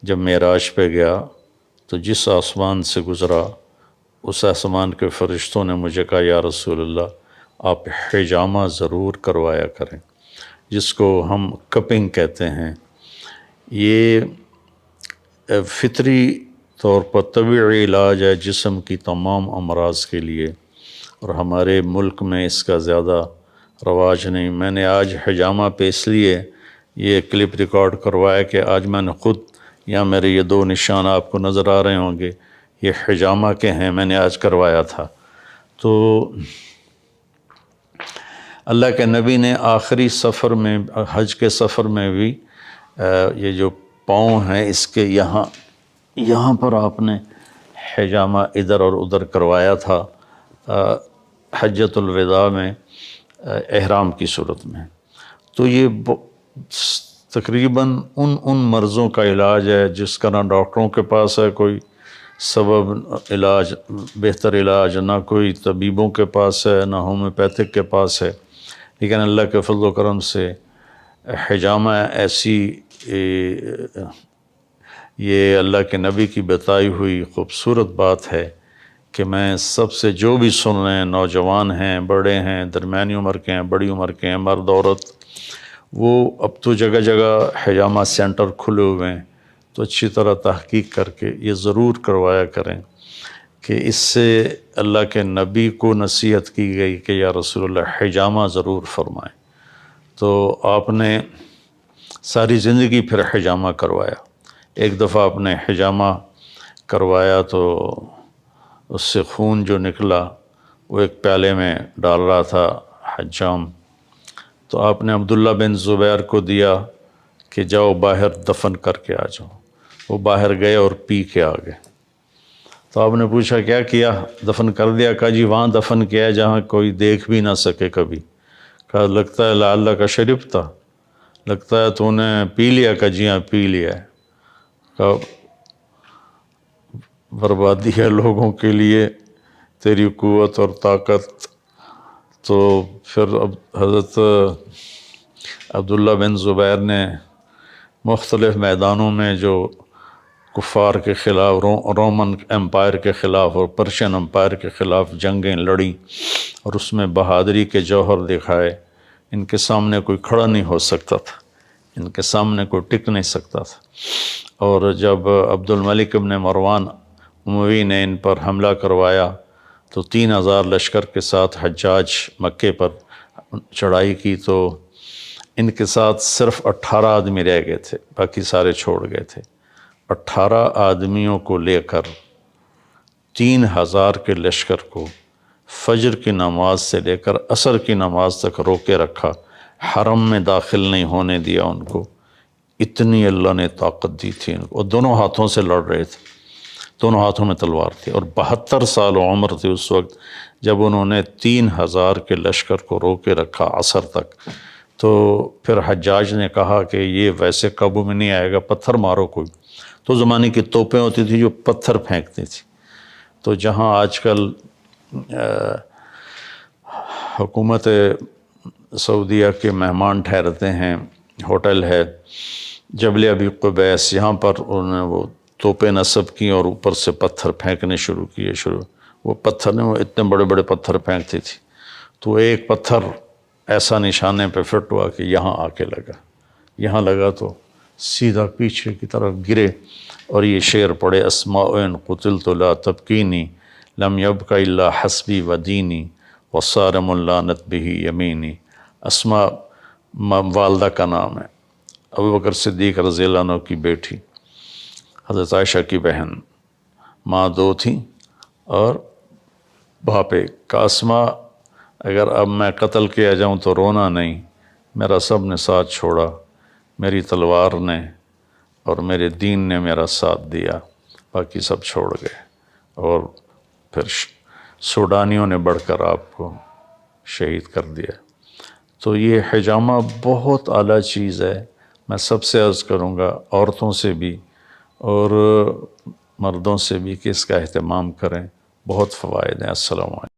جب معراج پہ گیا تو جس آسمان سے گزرا اس آسمان کے فرشتوں نے مجھے کہا یا رسول اللہ آپ حجامہ ضرور کروایا کریں، جس کو ہم کپنگ کہتے ہیں۔ یہ فطری طور پر طبعی علاج ہے جسم کی تمام امراض کے لیے، اور ہمارے ملک میں اس کا زیادہ رواج نہیں۔ میں نے آج حجامہ پہ اس لیے یہ کلپ ریکارڈ کروایا کہ آج میں نے خود، یہاں میرے یہ 2 نشان آپ کو نظر آ رہے ہوں گے، یہ حجامہ کے ہیں، میں نے آج کروایا تھا۔ تو اللہ کے نبی نے آخری سفر میں، حج کے سفر میں بھی یہ جو پاؤں ہیں اس کے یہاں پر آپ نے حجامہ ادھر اور ادھر کروایا تھا حجۃ الوداع میں احرام کی صورت میں۔ تو یہ تقریباً ان مرضوں کا علاج ہے جس کا نہ ڈاکٹروں کے پاس ہے کوئی سبب علاج، بہتر علاج، نہ کوئی طبیبوں کے پاس ہے، نہ ہومیوپیتھک کے پاس ہے، لیکن اللہ کے فضل و کرم سے حجامہ ایسی یہ اللہ کے نبی کی بتائی ہوئی خوبصورت بات ہے کہ میں سب سے جو بھی سن رہے ہیں، نوجوان ہیں، بڑے ہیں، درمیانی عمر کے ہیں، بڑی عمر کے ہیں، مرد عورت، وہ اب تو جگہ جگہ حجامہ سینٹر کھلے ہوئے ہیں، تو اچھی طرح تحقیق کر کے یہ ضرور کروایا کریں کہ اس سے اللہ کے نبی کو نصیحت کی گئی کہ یا رسول اللہ حجامہ ضرور فرمائیں۔ تو آپ نے ساری زندگی پھر حجامہ کروایا۔ ایک دفعہ آپ نے حجامہ کروایا تو اس سے خون جو نکلا وہ ایک پیالے میں ڈال رہا تھا حجام، تو آپ نے عبداللہ بن زبیر کو دیا کہ جاؤ باہر دفن کر کے آ جاؤ۔ وہ باہر گئے اور پی کے آ گئے۔ تو آپ نے پوچھا کیا کیا؟ دفن کر دیا؟ کہا جی وہاں دفن کیا ہے جہاں کوئی دیکھ بھی نہ سکے کبھی۔ کہا لگتا ہے لعلہ کا شرب تھا، لگتا ہے تو نے پی لیا؟ کہا جی ہاں پی لیا ہے۔ کہا بربادی ہے لوگوں کے لیے تیری قوت اور طاقت۔ تو پھر حضرت عبداللہ بن زبیر نے مختلف میدانوں میں جو کفار کے خلاف، رومن امپائر کے خلاف اور پرشین امپائر کے خلاف جنگیں لڑیں اور اس میں بہادری کے جوہر دکھائے۔ ان کے سامنے کوئی کھڑا نہیں ہو سکتا تھا، ان کے سامنے کوئی ٹک نہیں سکتا تھا۔ اور جب عبد الملک ابن مروان اموی نے ان پر حملہ کروایا تو 3000 لشکر کے ساتھ حجاج مکے پر چڑھائی کی، تو ان کے ساتھ صرف 18 آدمی رہ گئے تھے، باقی سارے چھوڑ گئے تھے۔ 18 آدمیوں کو لے کر 3000 کے لشکر کو فجر کی نماز سے لے کر عصر کی نماز تک روکے رکھا، حرم میں داخل نہیں ہونے دیا ان کو۔ اتنی اللہ نے طاقت دی تھی ان کو، اور دونوں ہاتھوں سے لڑ رہے تھے، دونوں ہاتھوں میں تلوار تھی، اور 72 سال عمر تھی اس وقت جب انہوں نے 3000 کے لشکر کو روکے رکھا عصر تک۔ تو پھر حجاج نے کہا کہ یہ ویسے قابو میں نہیں آئے گا، پتھر مارو کوئی۔ تو زمانے کی توپیں ہوتی تھی جو پتھر پھینکتی تھی۔ تو جہاں آج کل حکومت سعودیہ کے مہمان ٹھہرتے ہیں، ہوٹل ہے جبل ابی قبیس، یہاں پر انہوں نے وہ توپیں نصب کی اور اوپر سے پتھر پھینکنے شروع کیے۔ وہ پتھر نے وہ اتنے بڑے بڑے پتھر پھینکتی تھی، تو ایک پتھر ایسا نشانے پہ فٹ ہوا کہ یہاں آ کے لگا، یہاں لگا تو سیدھا پیچھے کی طرف گرے، اور یہ شعر پڑھے اسماء قتلت لا تبکینی لم یبک الا حسبی و دینی وصار ملانت بہ یمینی۔ اسماء والدہ کا نام ہے، ابوبکر صدیق رضی اللہ عنہ کی بیٹی، حضرت عائشہ کی بہن، ماں 2 تھیں اور باپ ایک۔ اسماء اگر اب میں قتل کیا جاؤں تو رونا نہیں، میرا سب نے ساتھ چھوڑا، میری تلوار نے اور میرے دین نے میرا ساتھ دیا، باقی سب چھوڑ گئے۔ اور پھر سوڈانیوں نے بڑھ کر آپ کو شہید کر دیا۔ تو یہ حجامہ بہت اعلیٰ چیز ہے، میں سب سے عرض کروں گا، عورتوں سے بھی اور مردوں سے بھی کہ اس کا اہتمام کریں، بہت فوائد ہیں۔ السلام علیکم۔